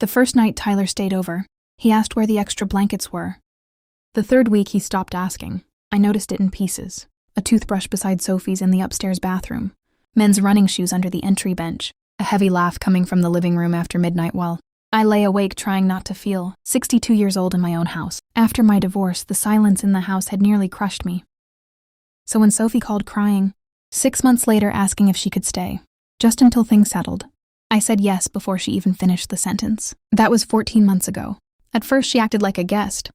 The first night Tyler stayed over, he asked where the extra blankets were. The third week he stopped asking. I noticed it in pieces. A toothbrush beside Sophie's in the upstairs bathroom. Men's running shoes under the entry bench. A heavy laugh coming from the living room after midnight while I lay awake trying not to feel 62 years old in my own house. After my divorce, the silence in the house had nearly crushed me. So when Sophie called crying, 6 months later asking if she could stay, just until things settled, I said yes before she even finished the sentence. That was 14 months ago. At first she acted like a guest.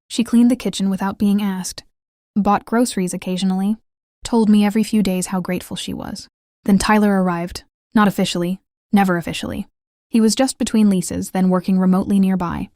She cleaned the kitchen without being asked, bought groceries occasionally, told me every few days how grateful she was. Then Tyler arrived. Not officially, never officially. He was just between leases, then working remotely nearby.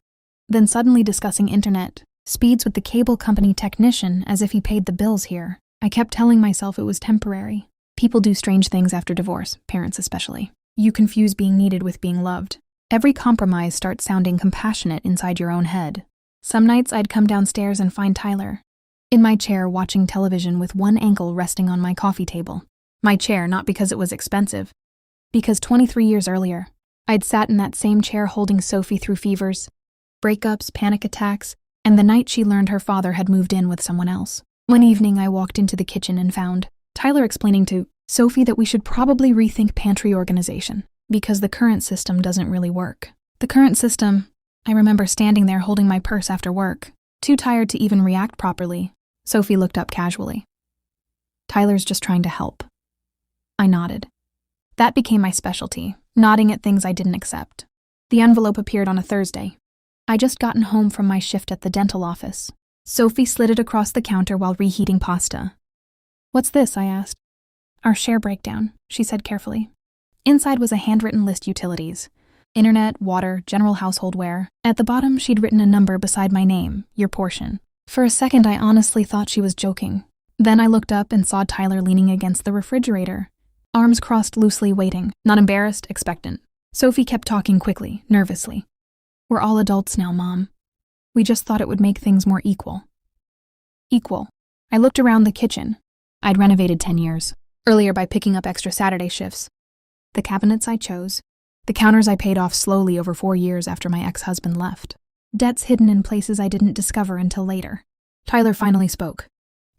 Then suddenly discussing internet speeds with the cable company technician as if he paid the bills here. I kept telling myself it was temporary. People do strange things after divorce, parents especially. You confuse being needed with being loved. Every compromise starts sounding compassionate inside your own head. Some nights I'd come downstairs and find Tyler in my chair watching television with one ankle resting on my coffee table. My chair, not because it was expensive, because 23 years earlier, I'd sat in that same chair holding Sophie through fevers, breakups, panic attacks, and the night she learned her father had moved in with someone else. One evening I walked into the kitchen and found Tyler explaining to Sophie that we should probably rethink pantry organization, because the current system doesn't really work. The current system, I remember standing there holding my purse after work, too tired to even react properly. Sophie looked up casually. Tyler's just trying to help. I nodded. That became my specialty, nodding at things I didn't accept. The envelope appeared on a Thursday. I just gotten home from my shift at the dental office. Sophie slid it across the counter while reheating pasta. "What's this?" I asked. "Our share breakdown," she said carefully. Inside was a handwritten list utilities. Internet, water, general household wear. At the bottom, she'd written a number beside my name, your portion. For a second, I honestly thought she was joking. Then I looked up and saw Tyler leaning against the refrigerator, arms crossed loosely waiting, not embarrassed, expectant. Sophie kept talking quickly, nervously. "We're all adults now, Mom. We just thought it would make things more equal." Equal. I looked around the kitchen. I'd renovated 10 years earlier by picking up extra Saturday shifts. The cabinets I chose. The counters I paid off slowly over 4 years after my ex-husband left. Debts hidden in places I didn't discover until later. Tyler finally spoke.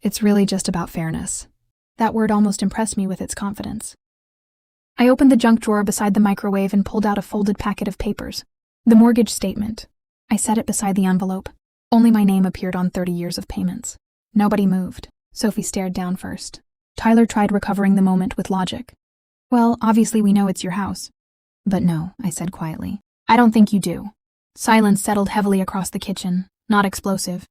"It's really just about fairness." That word almost impressed me with its confidence. I opened the junk drawer beside the microwave and pulled out a folded packet of papers. The mortgage statement. I set it beside the envelope. Only my name appeared on 30 years of payments. Nobody moved. Sophie stared down first. Tyler tried recovering the moment with logic. "Well, obviously we know it's your house." "But no," I said quietly. "I don't think you do." Silence settled heavily across the kitchen, not explosive.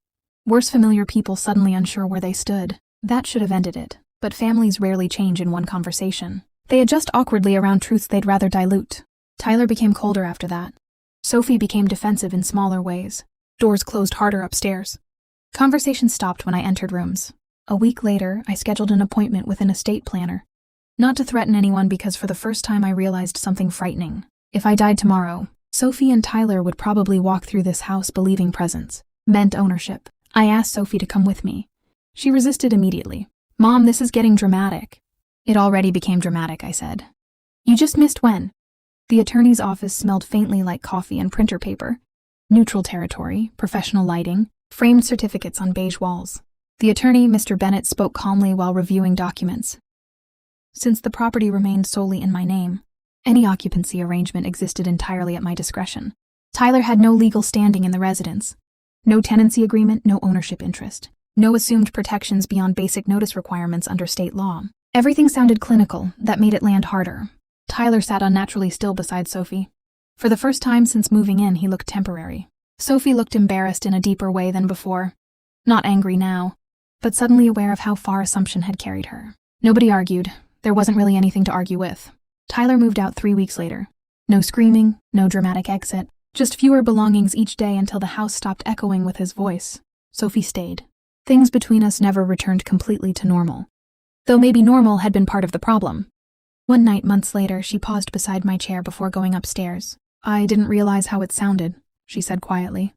Worse, familiar people suddenly unsure where they stood. That should have ended it. But families rarely change in one conversation. They adjust awkwardly around truths they'd rather dilute. Tyler became colder after that. Sophie became defensive in smaller ways. Doors closed harder upstairs. Conversation stopped when I entered rooms. A week later, I scheduled an appointment with an estate planner. Not to threaten anyone, because for the first time I realized something frightening. If I died tomorrow, Sophie and Tyler would probably walk through this house believing presence meant ownership. I asked Sophie to come with me. She resisted immediately. "Mom, this is getting dramatic." "It already became dramatic," I said. "You just missed when?" The attorney's office smelled faintly like coffee and printer paper. Neutral territory, professional lighting, framed certificates on beige walls. The attorney, Mr. Bennett, spoke calmly while reviewing documents. Since the property remained solely in my name, any occupancy arrangement existed entirely at my discretion. Tyler had no legal standing in the residence. No tenancy agreement, no ownership interest. No assumed protections beyond basic notice requirements under state law. Everything sounded clinical. That made it land harder. Tyler sat unnaturally still beside Sophie. For the first time since moving in, he looked temporary. Sophie looked embarrassed in a deeper way than before. Not angry now, but suddenly aware of how far assumption had carried her. Nobody argued. There wasn't really anything to argue with. Tyler moved out 3 weeks later. No screaming, no dramatic exit. Just fewer belongings each day until the house stopped echoing with his voice. Sophie stayed. Things between us never returned completely to normal. Though maybe normal had been part of the problem. One night, months later, she paused beside my chair before going upstairs. "I didn't realize how it sounded," she said quietly.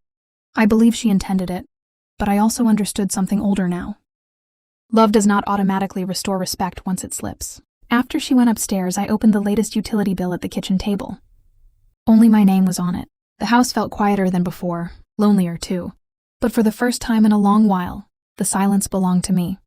I believe she intended it, but I also understood something older now. Love does not automatically restore respect once it slips. After she went upstairs, I opened the latest utility bill at the kitchen table. Only my name was on it. The house felt quieter than before, lonelier too. But for the first time in a long while, the silence belonged to me.